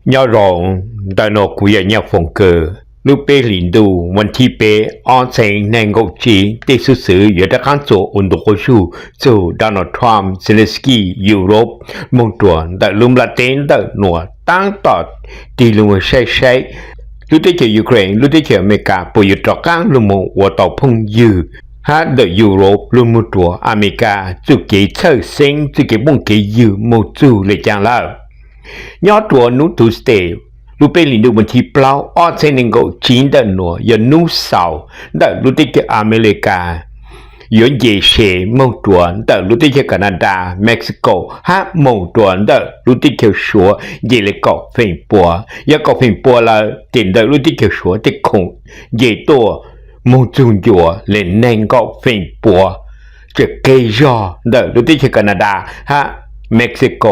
nhớ rộng tại nó cũng là nhà phong cơ lúc bé liền đủวันที่bé on sen nên ngọc chỉ để sự sự ở đất khán chỗ ổn độ số chỗ Donald Trump Zelensky Europe mong tuần tại lùm là tên tại nọ tăng tọt đi lùm say lúc tới chơi Ukraine lúc tới chơi America bây giờ trọ căng lùm một hoạt động phong dư hát tại Europe lùm một tuần America chủ kế chơi sinh chủ kế bông kế dư một chủ lệ trang là nhớ tuần nút tu stay lúc bé liền được một chi plau ở trên nền gỗ chín đợt nữa giờ nút sầu đợt lúc tới cái America giờ dễ sẽ mong tuần đợt lúc tới cái Canada Mexico hát mong tuần đợt lúc tới cái số dễ lấy cọ phèn bùa giờ cọ phèn bùa là tiền đợt lúc tới cái số tới khủng dễ to mong chung chùa lên nền cọ phèn bùa chỉ cây giò đợt lúc tới cái Canada hát Mexico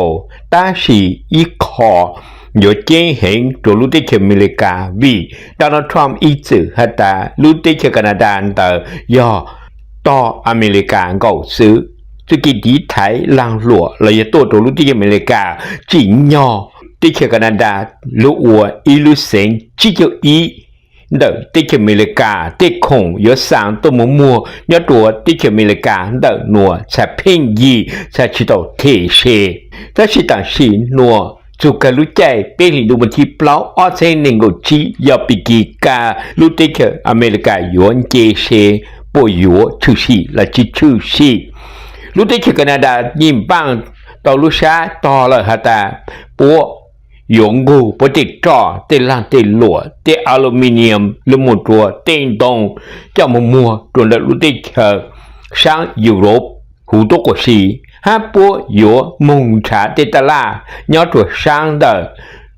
ta chỉ ít khó nhớ chế hiện từ lúc tới cái America vì Donald Trump ý chữ hết ta lúc tới cái Canada tờ do to America cầu xứ chứ cái đi thái lang lụa là do tôi từ lúc tới cái America chỉ nhỏ tới cái Canada lúc ua ý lúc sinh chỉ cho ý đợt tới cái America tới khủng nhớ sáng tôi muốn mua nhớ đùa tới cái America đợt nùa sẽ phiên gì sẽ chỉ đầu thể xe ta chỉ tặng xí nùa dù cả lúc chạy bên lì đủ một chi plau ở trên nền gỗ chi do bị kỳ ca lúc tới cái America yuan chế xe bộ yuan chữ sĩ là chỉ chữ sĩ lúc tới cái Canada nhìn bằng tàu lúc xa to là hả ta bộ yuan ngô bộ tê trò tê lan tê lụa tê aluminium lúc một rùa tên đồng cho một mùa rồi là lúc tới cái sang Europe hữu tố của sĩ hát bố yếu mông trả tê tà la nhớ tuổi sang đờ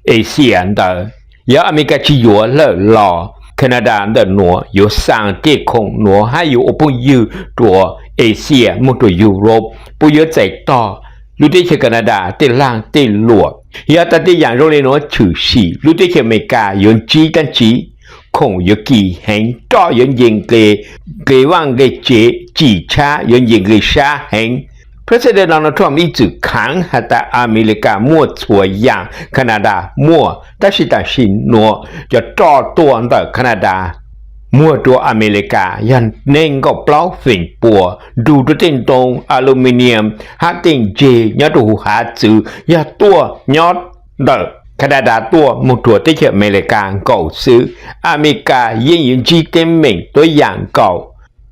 Asia đờ yếu America chỉ yếu lỡ lò Canada đờ nọ yếu sang tê khổng nọ hay yếu ở bông yếu tuổi Asia một tuổi Europe bố yếu chạy to lúc tê chơi Canada tê lang tê lụa yếu ta tê dạng rồi nó chữ sĩ lúc tê chơi America yếu chí tan chí khổng yếu kỳ hành cho yếu nhìn cái vang cái chế chỉ cha yếu nhìn cái xa hành President Donald Trump 一直看他的America 莫错样 Canada 莫但是诺就找多的 Canada 莫多 America ยังเน่งก็เปล่าฝิ่นปัวดูตัวเต็งตรงอลูมิเนียมหาเต็งเจยอดหูหาจือยอดตัวยอดเดอ Canada ตัวมุตัวที่เชื่ออเมริกาเก่าซื้ออเมริกายังยืนจีเต็มเหม่งตัวอย่างเก่า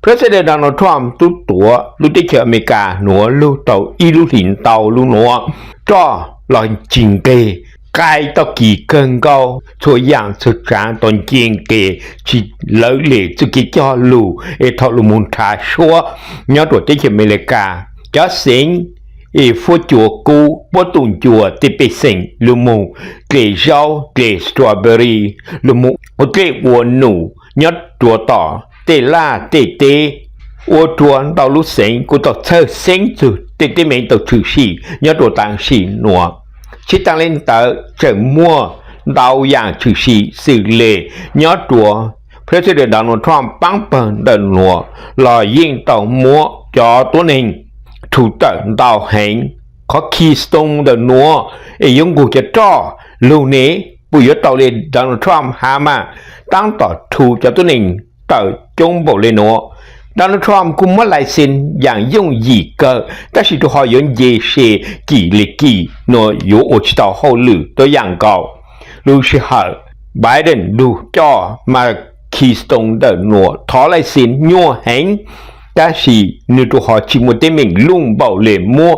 President Donald Trump ตัวรู้ได้เชื่ออเมริกาหนัวรู้เต่าอีรู้หินเต่ารู้หนัวจ้อลอยจิงเกยกายตะกี้เกินเก่าช่วยอย่างสุดจางตอนจิงเกยจีเลื่อยเล่จุกิจ้อรู้ทอลุมุนทาชัวย้อนตัวได้เชื่ออเมริกาจ้อสิงฟัวจัวกูปัวตุนจัวติเปสิงลูมูเกยเจ้าเกยสตรอเบอรี่ลูมูเกยวัวหนูย้อนตัวต่อtê la tê tê ô chuan tàu lúc sinh của tàu thơ sinh từ tê tê mình tàu chữ sĩ nhớ đồ tàng sĩ nọ chỉ tăng lên tờ trở mua tàu dạng chữ sĩ xử lệ nhớ đồ President Donald Trump băng bần đợn nọ là yên tàu mua cho tuấn hình thủ tận tàu hành có keystone đợn nọ để dùng cuộc cho lưu nế bây giờ tàu lên Donald Trump hà mà tăng tỏ thủ cho tuấn hình tờ trong bộ lên nó Donald Trump cũng mất lại xin dạng dùng gì cơ ta chỉ tôi hỏi những gì sẽ kỳ lệ kỳ nó yếu ở chỉ tàu hậu lử tôi dạng cầu lưu sẽ hỏi Biden đủ cho mà Keystone đỡ nó thó lại xin nhua hánh ta chỉ nếu tôi hỏi chỉ một tên mình luôn bảo lệ mua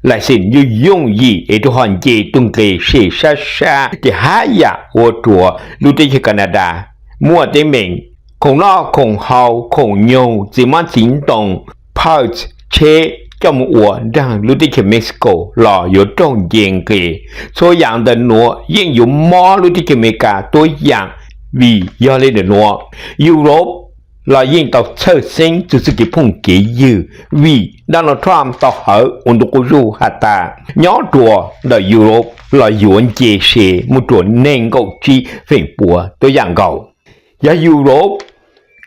lại xin như dùng gì để tôi hỏi gì tung kề sẽ xa xa thì há dạ ở chùa lưu tới Canada mua tên mình khổng lo khổng hào khổng nhiều chỉ mang chính đồng parts chế cho một ủa rằng lưu tích Mexico là yếu trong diện kì số dạng đợt nữa yên yếu mò lưu tích America tối dạng vì do lên đợt nữa Europe là yên tàu sơ sinh từ sự kỳ phong kỹ dư vì Donald Trump tàu hở ổn độ của ru hạt ta nhỏ đùa là Europe là yuan chế xe một đùa nền gậu chi phèn bùa tối dạng gậu giá Europe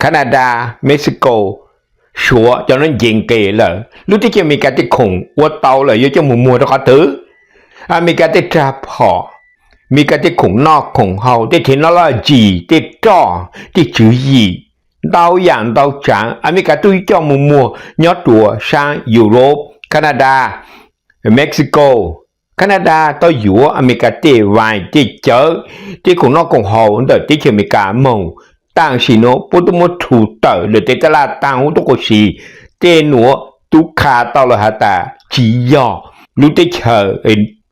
Canada, Mexico, số cho nó diện kề là lúc tới America tới khủng qua tàu là do cho mùa đó có thứ America tới trap họ มีการที่ของนอกของเฮาที่เทคโนโลยีที่จ่อที่จื้อยีดาวอย่างดาวจางอเมริกาตุ้ยจ่อมัวยอดตัวช่างยุโรปแคนาดาเม็กซิโกแคนาดาตัวอยู่อเมริกาที่วายที่เจอที่ของนอกของเฮาเดินที่อเมริกามงต่างสิโนปุตตมถูเตอหรือที่ตลาดต่างหุตุกชีเจนัวตุขาตลอดตาจียอรู้ที่เชอ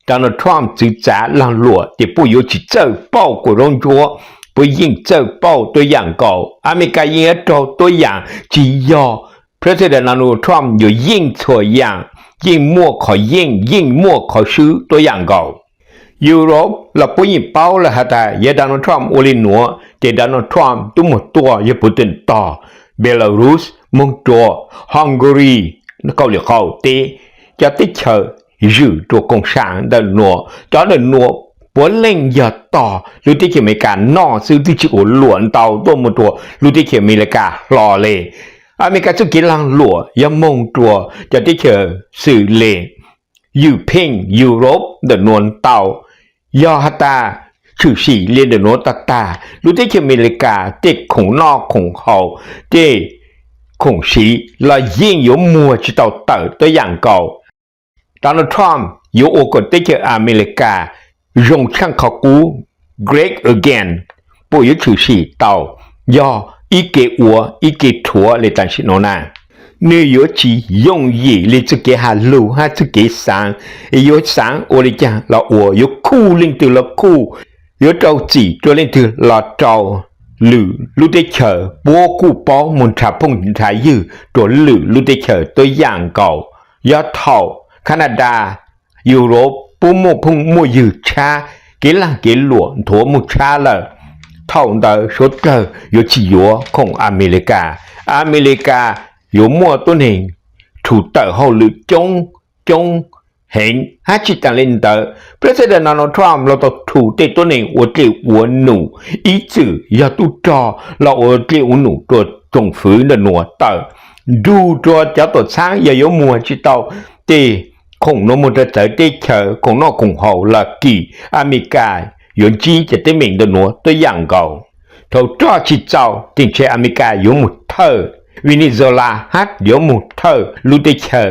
Donald Trump 只在让落，也不有去走报国荣国，不应走报对样高，阿美加应找对样只要 President Donald Trump 有应错样，应莫可应莫可输对样高。Europe เรา不应包了哈达，也 Donald Trump 我的挪，แต่ Donald Trump 多么多也不等到 Belarus 蒙多 Hungary เกาหลีเขาเตจะติดเชออยู่ตัวกงช้างเดินนัวจอเดินนัวปวดเล่งอย่าต่อหรือที่เขียนมีการนอซื้อที่จิ๋วหลวนเตาตัวมือตัวหรือที่เขียนมีรายการรอเลยอเมริกาสุกิลังหลัวยามงตัวจะที่เขียนสื่อเลยอยู่เพ่งยุโรปเดินนวลเตายอฮัตตาชื่อสี่เรียนเดินนวลตาหรือที่เขียนมีรายการเด็กของนอกของเขาเด็กของสีเรายิ่ง有มัวจิตเตาเต๋อตัวอย่างเก่าDonald Trump 有我国对着อเมริกา用枪考古 Great Again 不有出息到要一给我一给托来但是喏呐你有其用意你自己下路哈自己上有上我嚟讲老我有酷令到了酷有着急做令到老着ลูได้เฉอบัวกูป้อมุนทาพงทายยืตัวลูได้เฉอตัวอย่างเก่ายอดเท่าแคนาดายุโรปปูมุพงมัวยืดชาเกลังเกลหลวงถัวมุชาเลยเท่าเดิมสุดเลยอยู่ที่ยัวของอเมริกาอยู่มัวตัวหนึ่งถูกเตอเขาหรือจงเห็นฮัจิตันเลนเตอร์ President Donald Trump เราต้องถูกเตตัวหนึ่งว่าเตวัวหนูอีจื่อยาตุจอเราว่าเตวัวหนูตัวจงฝืนเดินหัวเตอดูตัวเจ้าตัวช้างอย่าอยู่มัวจิตเตาเตคงโนมุตเตอร์เตเชอคงนอกคงเฮาลักกี้อเมริกาอยู่จีจะเตมิงเดินหัวตัวอย่างเก่าเขาจ้าจิตเจ้าติงเชอเมริกาอยู่มุดเธอเวเนซุเอลาฮัดอยู่มุดเธอลูเตเชอ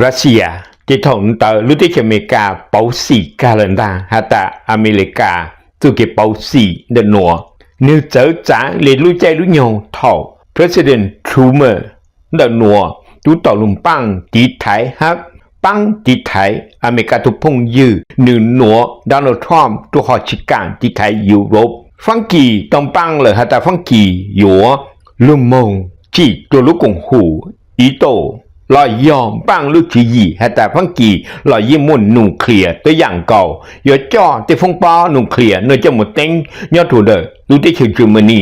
รัสเซียที่ถงเตอลูเตเชอเมริกาเป่าสีกาลันดาฮัตตาอเมริกาตุกเป่าสีเดินหัวเนื้อเจ้าจ๋าเลยรู้ใจรู้ยงเท่า President Trump เดินหัวตู้ต่อลุมปังตีไทยฮักปังที่ไทยอเมริกาทุกพงยืหนึ่งหนัวโดนัลด์ทรัมป์ตัวหอชิการที่ไทยยุโรปฟังกีต้องปังเลยฮะแต่ฟังกีหยัวลุมมงจีตัวลูกกงหูอีโตลอยยอมปังลูกจียีฮะแต่ฟังกีลอยยิ่งมุ่นนิวเคลียร์ตัวอย่างเก่าอย่าจ่อที่ฟงปอนิวเคลียร์เนื้อจะหมดเต็งยอดถูเดอรู้ที่เชื่อเยอรมนี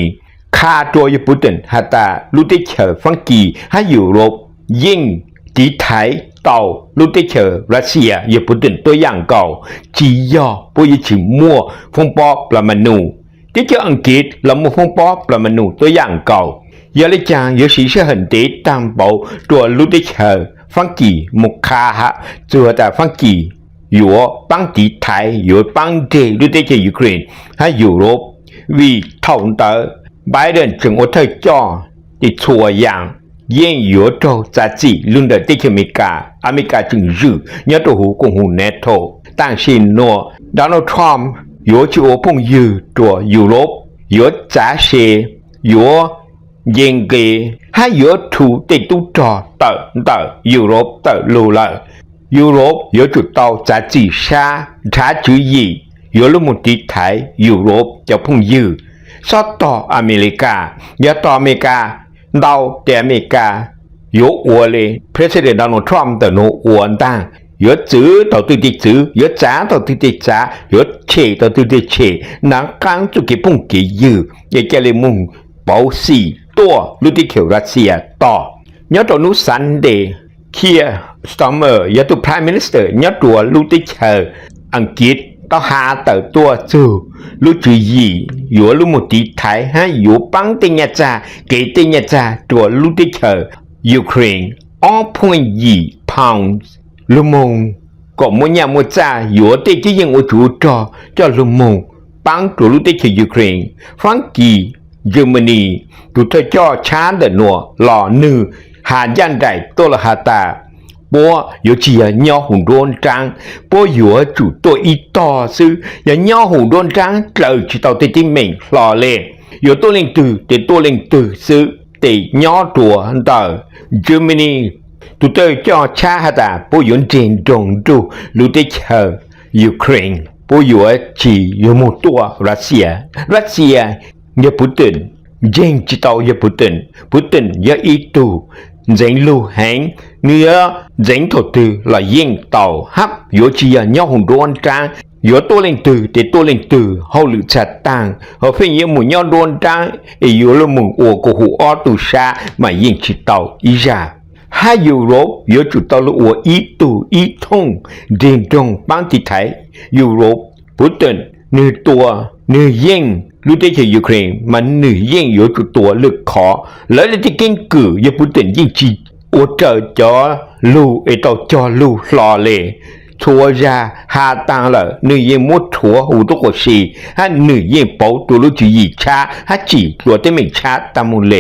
คาตัวญี่ปุ่นฮะแต่รู้ที่เชื่อฟังกีให้ยุโรปยิ่งที่ไทยเต่าลูกเชอรัสเซียญี่ปุ่นตัวอย่างเก่าจียอปุยชิมัวฟงปอปรมาณูที่เจออังกฤษละมัวฟงปอปรมาณูตัวอย่างเก่ายาลิจางยศสีเชื่อหันเตตามเบาตัวลูกเชอฟังกีมุคาฮะจัวแต่ฟังกีอยู่ปังที่ไทยอยู่ปังเจลูกเชอยูเครนให้ยุโรปวีเท่าเตอไบเดนจึงอดเธอจ่อที่ชัวอย่างยิ่งอยู่ตัวจัดจีลุนเดที่อเมริกาจึงยืดยตัวหูกงหูเนโตต่างชินนัวโดนัลด์ทรัมป์อยู่ที่โอพงยืดตัวยุโรปอยู่จ่าเชอยู่ยิงเกให้อยู่ถูติดตัวต่อเตอยุโรปเตอลูลยุโรปอยู่จุดต่อจัดจีชาท้าจุยอยู่ลุมุติไทยยุโรปจะพงยืดซอต่ออเมริกาอย่าต่ออเมริกาดาวแต่อเมริกา有我嘞 President Donald Trump 的no我当有指到对的指有查到对的查有切到对的切那刚就给碰给有也叫你蒙保险多路的求รัสเซียต่อยอดตัวนู้สันเดย์เคียสตอมเมอร์ยอดตัว Prime Minister ยอดตัวลูติเชออังกฤษต้องหาแต่ตัวจูลูจือยีอยู่ลูมุติไทยฮะอยู่ปังติญญาจาเกติญญาจาตัวลูติเชอยูเครน0.2 pounds ลูมงก็มุญญามุจาอยู่ที่ยิ่งอุจุจอลูมง ปังตัวรู้ได้ที่ยูเครนฝรั่งกีเยอรมนีตัวเธอจ่อช้าเดินนัวหล่อนือหายันใดตัวละหาตาปัว有几呀鸟红多张，ปัว有主多一道是呀鸟红多张，就知道的名老嘞，有多零度的多零度是的鸟多的 Germany， ตัวเธอจ่อช้าหาตาปัว有เจนจงดูรู้ได้เธอยูเครนปัว有จี有หมดตัวรัสเซียอย่าพูดถึงเจงจิตเอาอย่าพูดถึงอย่าอีตูdành lưu hành nữa dành thổ từ là yên tàu hấp yếu chỉ là nhau hùng đoan trang yếu tô lên từ để tô lên từ hậu lự chặt tàng họ phải nhớ một nhau đoan trang yếu là một ổ của hủ o từ xa mà yên chỉ tàu ý ra hai Europe yếu chủ tàu là ổ ý tù ý thông đền trong bang thị thái Europe bố tình nửa tua nửa yênรู้ได้ที่ยูเครนมันหนึ่งยิ่งอยู่จุดตัวเลือกขอแล้วที่เก่งกือยังพูดถึงยิ่งจีโอเจอจอลูไอต่อจอลูหล่อเลยชัวราหาตังเลยหนึ่งยิ่งมุดชัวหูตุกสีฮันหนึ่งยิ่งเป่าตัวรู้จีอีช้าฮัจจีตัวที่ไม่ช้าตามุเล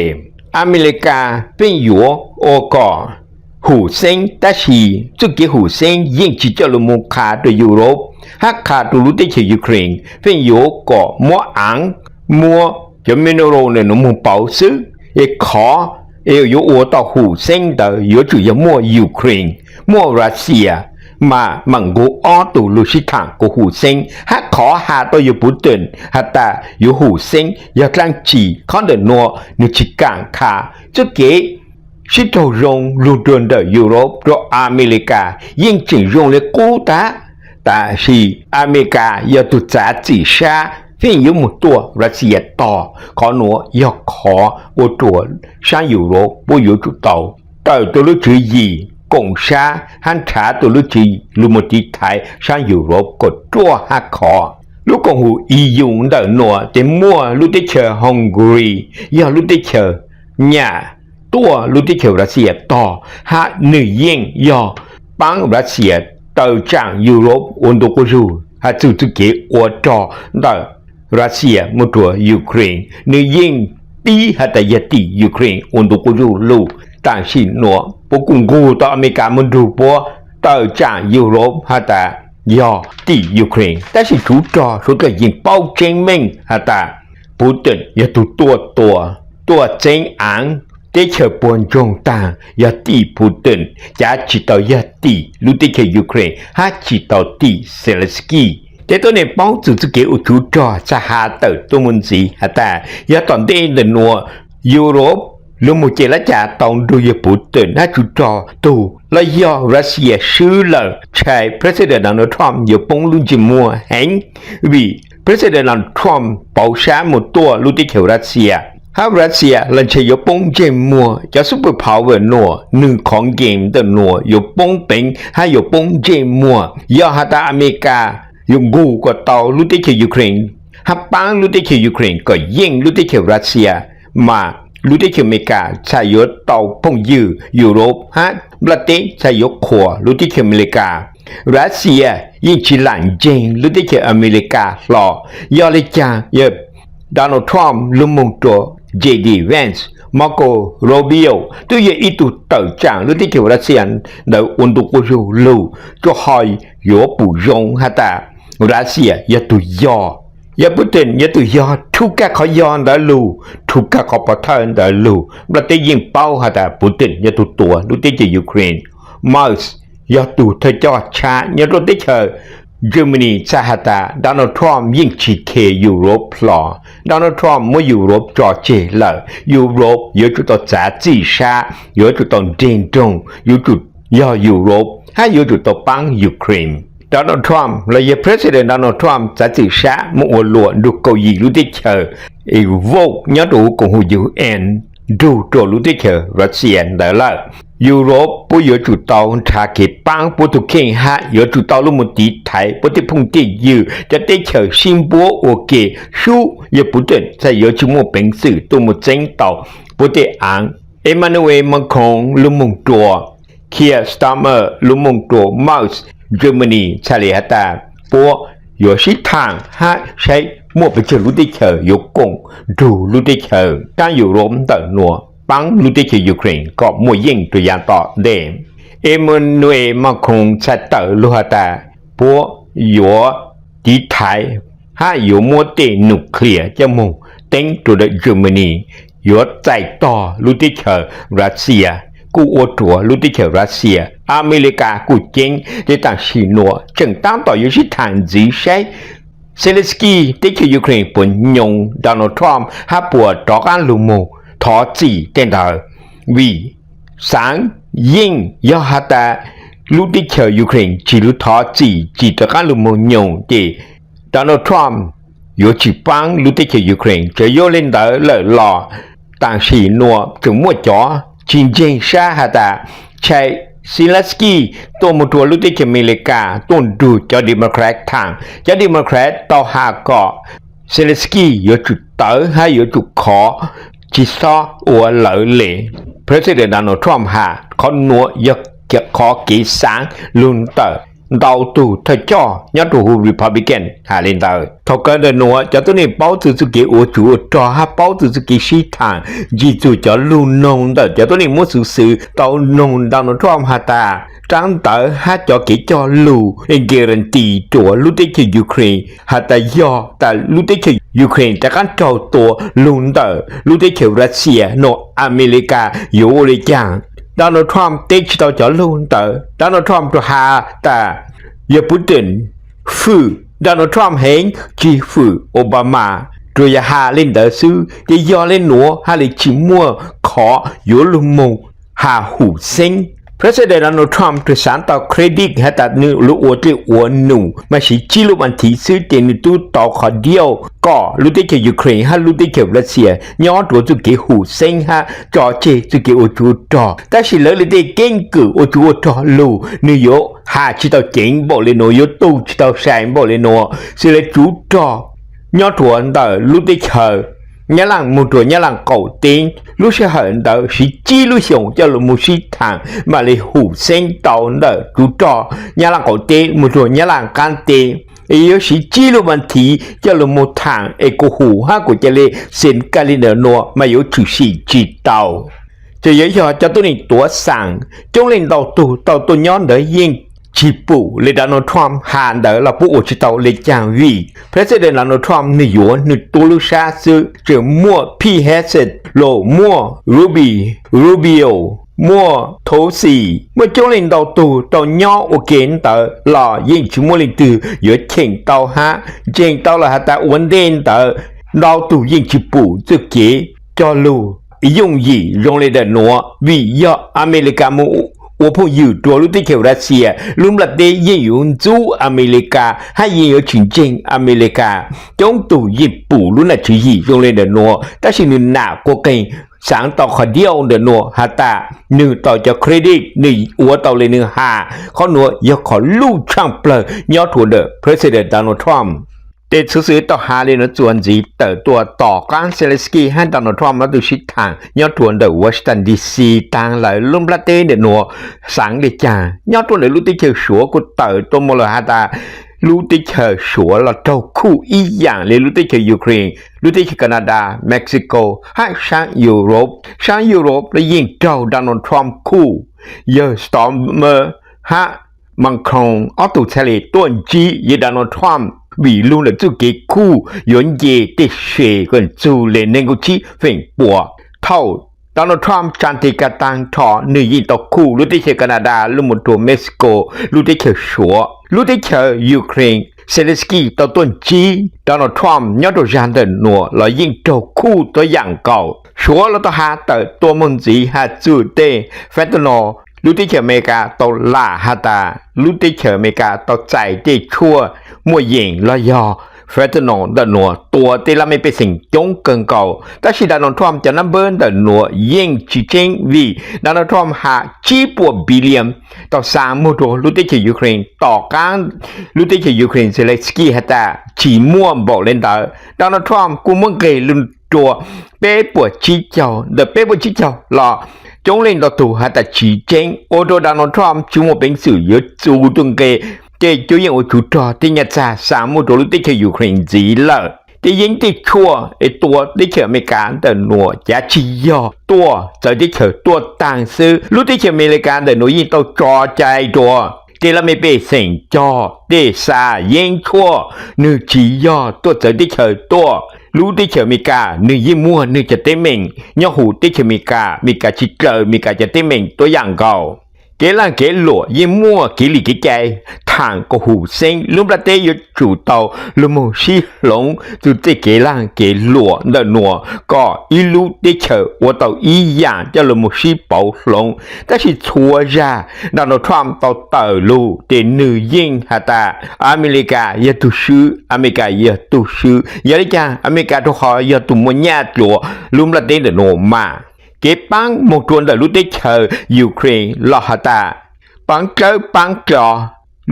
อเมริกาเป็นอยู่โอกอหูเซงแต่ชีจุดเกี่ยวหูเซงยิ่งจีเจริญมุขโดยยุโรปฮักขาดรู้ได้ที่ยูเครนเป็นอยู่ก่อมัวอังมัวจะไม่นรู้เนี่ยหนุ่มเป่าซื้อขออยู่อัวต่อหูเส้นเดอยู่จุยมัวยูเครนมัวรัสเซียมามังกูอ้อตูลุชิขังกูหูเส้นฮักขอหาตัวอยู่ปุ่นตื่นฮัตตาอยู่หูเส้นอยากลังจีข้อเดินนัวนึกชิกังขาจุดเก๋ชิโตรงรูดวนเดยุโรปตัวอเมริกายิ่งจิงรงเลยกูตาแต่是อเมริกา要ตุจัดจีชาเพียง有หมดตัวรัสเซียต่อขอหนัวยกขอว่าตัว上ยุโรปว่าอยู่จุดเต่าแต่ตัวรู้จีอีกงชาหันชาตัวรู้จีรู้หมดที่ไทย上ยุโรปกดตัวหักขอลูกกงหูอียุงเดินหนัวแต่มัวรู้ได้เชอฮังการีอย่ารู้ได้เชอเนี่ยตัวรู้ได้เชอรัสเซียต่อหาหนึ่งยิ่งย่อปังรัสเซีย到讲ยุโรป温度过热，还就这个我找到รัสเซียมุตัวยูเครนในยิ่งปี还在也地ยูเครน温度过热路，但是喏，不共古到อเมริกามันดูปอ到讲ยุโรป还在要地ยูเครน，但是主找说个引爆证明还在不等也都多真昂。ได้เชื่อปนจงต่างยาตีพูดถึงจะจิตต่อยาตีรู้ได้เชื่อยูเครนหาจิตต่อตีเซเลสกีแต่ตัวนี้ป้องจุดสกิลอุจุจอจะหาเติร์ตัวมุนสีแต่ยาตอนนี้เดินนัวยุโรปลุมุเจรจาต้องดูยาพูดถึงหาจุดจอตูและยารัสเซียชื่อเลยใช้ประธานาธิบดีโดนัลด์ทรัมป์ยาปงลุนจิมัวแห่งวิประธานาธิบดีโดนัลด์ทรัมป์เป่าช้าหมดตัวรู้ได้เชื่อรัสเซียฮารัสเซียหลังจากยกป้องเจมัวจะซุปเปอร์พาวเวอร์นัวหนึ่งของเกมเดินนัวยกป้องเป็นให้ยกป้องเจมัวยาฮัตอเมริกายกกูก็เตาลุติเคียยูเครนฮับปังลุติเคียยูเครนก็ยิงลุติเคียรัสเซียมาลุติเคียอเมริกาใช้ยกเตาพงยืยุโรปฮะบราเตใช้ยกขวาลุติเคียอเมริการัสเซียยิงชิลังเจงลุติเคียอเมริกาหล่อยาลิจายบโดนัลด์ทรัมป์ลุมุงตัวJD Vance, Marco Rubio, 都有一度斗争，你啲叫得先，就温度过热路，就係有不用下的，那些也都要，也不等也都要，ทุกข์เขาย้อนได้路，ทุกข์เขาประทานได้路，เราได้ยิงเป้า下的不等也都ตัว，你啲叫 Ukraine, Mars 也都他叫ช้า也都ได้เจอGermany สหรัฐโดนัลด์ทรัมป์ยิ่งฉีดเคยุโรปหล่อโดนัลด์ทรัมป์เมื่อยุโรปจอเจเลยยุโรป有จุดต่อจ่าจีชา有จุดต่อเดนจง有จุดย่อยุโรปให้有จุดต่อปังยูเครนโดนัลด์ทรัมป์เลยยัง President โดนัลด์ทรัมป์จ่าจีชามั่วหลวนดูเกาหลีรู้ที่เจอโวกย้อนดูกงหูUNดูตัวรู้ที่เจอรัสเซียได้ละยุโรปผู้有主导查给帮不都看下有主导路目的台不得碰地有จะได้เฉย新波我给书也不等在有จุมเป็นสื่อตัวมุเจงต่อ不得อ่างเอมานูเอลมาคงลุมงตัวเคียร์สตาร์เมอร์ลุมงตัวมาส์เยอรมนีชาลีฮัตตาปัว有些糖哈谁莫不就路的球有功，ดู路的球但有罗的诺帮路的球 Ukraine ก็มวยยิงตัวอย่างต่อเดิมเอมนวยมาคงชัดเตอลูฮาตาพวกอยู่ที่ไทยhaอยู่มัวเตนิวเคลียร์จะมุ่งเต็งตัวเยอรมนีอยู่ใจต่อลุติเชอร์รัสเซียกูอวดตัวลุติเชอร์รัสเซียอเมริกากูเจงที่ต่างชีนัวจึงตั้งต่ออยู่ที่ทางจีใช้เซเลสกี้ที่คือยูเครนปุ่นยงโดนัลด์ทรัมป์ฮาปวดต่อการลุโมทอจีเต็นเดอร์วีสังยิงยอฮัตตาลุติเชอร์ยูเครนจีลุทอจีต่อการลุโมยงที่Donald Trump 有去帮路的去 Ukraine 就有领导了了但是诺就没着真正杀下的在 Zelensky 多么多路的去美利加多ดู叫 Democrat ทาง叫 Democrat 到下个 Zelensky 有去到还有去ขอที่ซอว่าเหลือเลย President Donald Trump หาเขาหนัวอยากขอกี่สังลุนเตอđào tù thay cho nhớ tù Republican hà lên tờ thọ cơ đời nữa cho tôi này báo từ sự kiện của chủ cho ha báo từ sự kiện sĩ thang chỉ chủ cho luôn nông tờ cho tôi này muốn sự tàu nông đào nó trong hà ta trang tờ ha cho kỹ cho lù guarantee của lúc đấy cho Ukraine hà ta do ta lúc đấy cho Ukraine ta can trâu tổ luôn tờ lúc đấy cho Russia no America yếuเลยจังDonald Trump ติดต่อจอลุนเตอ Donald Trump ตัวหาแต่ยาปูตินฟื้ Donald Trump เห็นจีฟื้โอบามาตัวยาหาเล่นเตอซื้อจะยอเล่นหนัวหาเลยชิมัวขออยู่ลุมงหาหูเซ็ง President Donald Trump ตัวสารต่อเครดิตให้ตัดนื้อลูกอวดอวดหนูไม่ใช่จิลุมันที่ซื้อเจนิตู้ต่อขอเดียวก็ลูกได้เกี่ยวยูเครนฮะลูกได้เกี่ยวรัสเซียย้อนตัวจุกี่หูเซ็งฮะจอเจจุกี่โอจูจอแต่สิเลยเลยได้เก่งกือโอจูจอลูนิโยหาชิตาเจ๋งบอกเลยโนโยตู้ชิตาแสงบอกเลยโนสิเลยจูจอย้อนตัวแต่ลูกได้เกี่ยวnhớ rằng một tuổi nhớ rằng cầu tiên lúc sẽ hận đỡ sĩ chi lúc sống cho lúc một sĩ thằng mà lại hủ sen tàu đỡ chú trò nhớ rằng cầu tiên một tuổi nhớ rằng can tiên yếu sĩ chi lúc mình thì cho lúc một thằng ấy cô hủ ha của cho lê xin cái lên đỡ nọ mà yếu chủ sĩ chỉ tàu cho yếu cho tôi này tuổi sáng trong lên tàu tôi nhớ đỡ yên chỉ phụ lấy Donald Trump hạn đỡ là phụ chỉ tàu lấy chàng vì President Donald Trump nửa yếu nửa tu lu sa sư chỉ mua P-Headset lộ mua Rubio mua thấu xì mua chỗ lên tàu nhỏ ở kiến tờ là yên chỉ mua lên từ giữa trên tàu là hạt ta ổn định tờ đào tù yên chỉ phụ cho kế cho lưu dùng gì dùng lên đợt nữa vì do America mua我朋友多路的求รัสเซียลุมลัดเดยิ่งอยู่จูอเมริกาให้ยิ่งอยู่จริงอเมริกาจงตู่ญี่ปุ่นลุน่ะชื่อยี่ยงเลยเดนัวแต่สิ่งหน้ากว่ากันสางต่อขเดียวเดนัวฮัตตาหนึ่งต่อจะเครดิตหนึ่งอัวต่อเลยหนึ่งหาข้อนัวยกขอลู่ช่างเปลือยอดถั่วเดอ President Donald Trumpเด็ดซื้อต่อหาเลยนะจวนจีเติร์ตัวต่อการเซเลสกี้ให้โดนัลด์ทรัมป์มาดูชิดทางยอดทวนเดอวอชิงตันดีซีต่างหลายลุ่มประเทศเดนัวสังเดจายอดทวนเดลุติเชอชัวกูเติร์ตัวโมเลหาตาลุติเชอชัวเราเจ้าคู่อีอย่างเลยลุติเชอยูเครนลุติเชอแคนาดาเม็กซิโกให้ช่างยุโรปแล้วยิ่งเจ้าโดนัลด์ทรัมป์คู่เยอะสตอมเมอร์ฮะมังคงออตุเชลีต้นจีเยโดนัลด์ทรัมป์vì luôn là chú kế khu yến dê để xế gần chú lên nên có chí phỉnh bùa thâu Donald Trump chẳng thể cả tăng thọ nữ yên tộc khu lúc tới Canada lúc một tổ Mexico lúc tới Sủa lúc tới Ukraine Zelensky tàu tuần chí Donald Trump nhớ đồ giàn đần nùa là yên tộc khu tới dạng cầu Sủa là tàu hạ tờ tổ môn dĩ hạ chú tê fentanyl lúc tới America tàu lạ hạ ta lúc tới America tàu chạy tê chua muaยิงลอยเฟรตโนเดนัวตัวที่เราไม่เป็นสิ่งจงเกินเก่าแต่สิดานอลทรัมป์จะนำเบิร์นเดนัวยิงจีเจงวีดานอลทรัมป์หาจีปัวบิลเลียมต่อ3มูตัวลุติเชยูเครนต่อการลุติเชยูเครนเซเลสกี้ฮัตตาจีม่วงบอกเล่นเดอดานอลทรัมป์กูมั่งเกยลุนตัวเป๊ะปวดจีเจ้าเดเป๊ะปวดจีเจ้าหล่อจงเล่นต่อตัวฮัตตาจีเจงโอโดดานอลทรัมป์จูโมเป็นสื่อเยอะจูตุงเก这就因我主张的日子三木多路的去乌克兰治了。ที่ยิงที่ชั่วไอตัวที่เชื่ออเมริกาแต่หนัวจะชี้ยอตัวจะที่เชื่อตัวต่างซื้อรู้ที่เชื่ออเมริกาแต่หนัวยิงต้องจอใจตัวที่เราไม่เป็นสิ่งจอที่สายิงชั่วนึกชี้ยอตัวจะที่เชื่อตัวรู้ที่เชื่ออเมริกานึกยิ่งมั่วนึกจะเต็มเองยอหูที่เชื่ออเมริกามีการชิดเจอมีการจะเต็มเองตัวอย่างเก่าเกลังเกหลัวยิ่งมั่วกิริกิใจทางก็หูเซ็งลุมประเทศอยู่จู่เตาลุมชีหลงจู่ที่เกลังเกหลัวเดินนัวก็อีลูที่เชื่อว่าเตาอีอย่างจะลุมชีเป่าหลงแต่สิชัวจ้าดาวทรัมป์เตาเตอลูที่นือยิงฮัตตาอเมริกาอย่าตุซื้ออเมริกาอย่าตุซื้ออย่าได้จ้าอเมริกาทุกคนอย่าตุมันยาตัวลุมประเทศเดินนัวมาเก็บปังมงคลแต่รู้ได้เชอยูเครนลอฮตาปังเจอปังจอ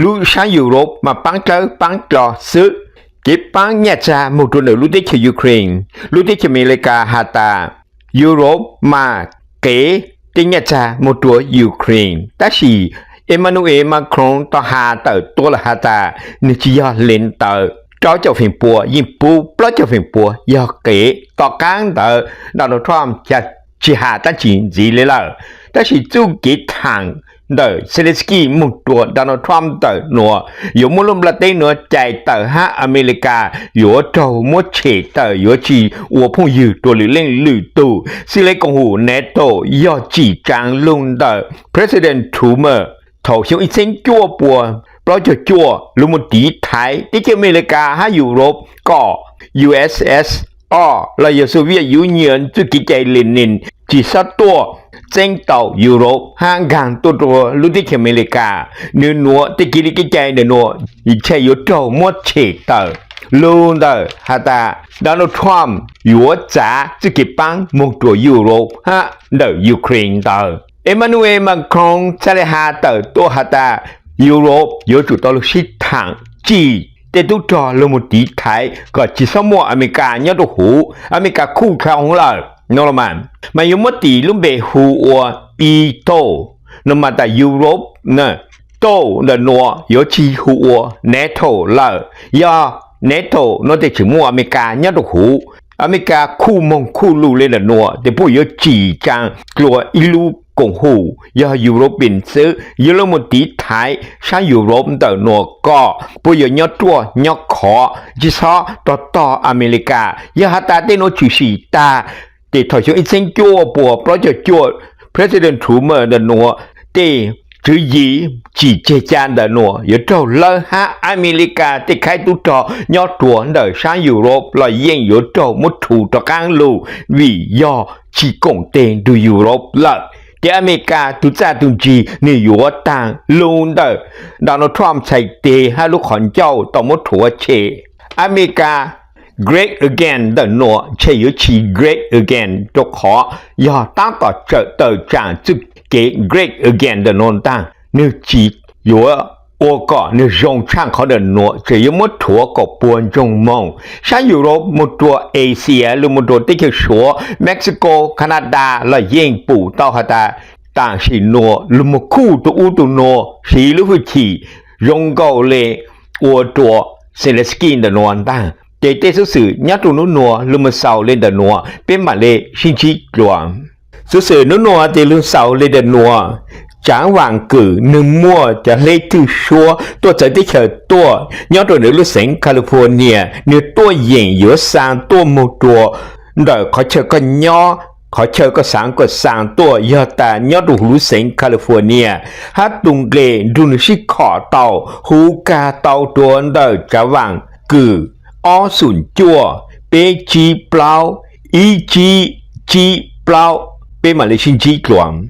รู้ใช้ยุโรปมาปังเจอปังจอซื้อเก็บปังเนี่ยจะมงคลแต่รู้ได้เชอยูเครนรู้ได้เชออเมริกาฮาตายุโรปมาเก๋ที่เนี่ยจะมงคลยูเครนแต่สิเอมานูเอมาครองต่อหาเตอตัวละฮาตานิจยาเลนเตอcho cho phiền bùa nhưng bù plus cho phiền bùa do kể tỏ cán tờ Donald Trump chỉ hạ ta gì lấy lợ ta chỉ chú kỹ thẳng đời Zelensky một tuổi Donald Trump tờ nọ yếu một lúc là tên nọ chạy tờ ha America yếu trâu một chế tờ yếu chỉ ủa phong dự tuổi lên lử tù xin lấy công hữu NATO do chỉ trang luôn tờ President Trump thầu xuống ít sinh chua bùaเราจะจั่วลุมตีไทยที่อเมริกาให้ยุโรปก็ USSR และโซเวียตยูเนียนจุกิจใจเลนินจีสัตตัวเจ้งเต่ายุโรปห่างกันตัวรู้ที่อเมริกาเนื้อหนัวที่กิริกิจใจเนื้อหนัวยิ่งใช้ยุโรปมดเฉดเต่าลูนเต่าฮัตตาโดนัลด์ทรัมป์ยัวจ๋าจุกิปังมุงตัวยุโรปฮะเต่ายูเครนเต่าเอมานูเอลมาครองเซเลฮาเต่าตัวฮัตตายุโรป有主到了市场จีแต่ตัวจอลงมาตีไทยก็จีสมออเมริกาเนี่ยตัวหูอเมริกาคู่ครองของเราโนร์มันมาอยู่มาตีลุงเบหูอัวปีโตนมาแต่ยุโรปเนี่ยโตเดนัว有จีหูอัวเนโตเรายาเนโตนแต่ชิมัวอเมริกาเนี่ยตัวหูอเมริกาคู่มงคู่ลูเลยเดนัวแต่พวก有จีจังกลัวอีลู共和要ยุโรปเป็นซื้อยุโรปมันตีไทยใช้ยุโรปแต่หนัวก็ปุยยอดตัวหยอดขอจิซอต่ออเมริกายาฮัตตาเตโนจุสีตาเตถอยช่วยอินเซนจัวปัวเพราะจะจัว President Trump เดนัวเตจือยีจีเจจานเดนัว有เจ้าเลฮะอเมริกาเตใครตุต่อยอดตัวเดใช้ยุโรปลอยเย่ง有เจ้ามุดถูต่อกลางลูวิยอจีกงเตงดูยุโรปละที่อเมริกาตุจ่าตุจีนี่อยู่ต่างลุนเดอร์โดนัลด์ทรัมป์ใช้เตะให้ลูกขอนเจ้าต่อมดถัวเชอเมริกา great again เดอร์นัวเชยชี great again จกขอยอตั้งต่อเจอเตอร์จางจุดเก great again เดอร์นนตั้งนึกจีอยู่我个你用参考的诺，只有么多个半种梦。像ยุโรป么多เอเชียหรือ么多ที่เขา说เม็กซิโกแคนาดาและญี่ปุ่นต่อฮะตาต่างสิโนหรือ么คู่ตัวอุตุโนสีหรือวิธีรงเกาเลยวัวตัวเซเลสกินเดนวนต่างแต่เตสุดๆยัดตัวนัวหรือ么เสาเล่นเดนัวเป็นมาเลยชิงชิกลวงสุดๆนัวแต่ลืมเสาเล่นเดนัว长网子能摸จะเล่ที่ชัวตัวจะได้เจอตัวย้อนตัวในลูกสิงแคลิฟอร์เนียเนื้อตัวใหญ่เยอะสามตัวหมดตัวเดี๋ยวเขาเจอก็ย้อเขาเจอก็สามตัวยอดแต่ย้อนตัวลูกสิงแคลิฟอร์เนียฮัตตุงเกลดูนชิขอเต่าหูกาเต่าตัวเดี๋ยวจะว่างกืออ้อสุนจัวเปจีเปล่าอีจีเปล่าเป็นมาเลชินจีกลวง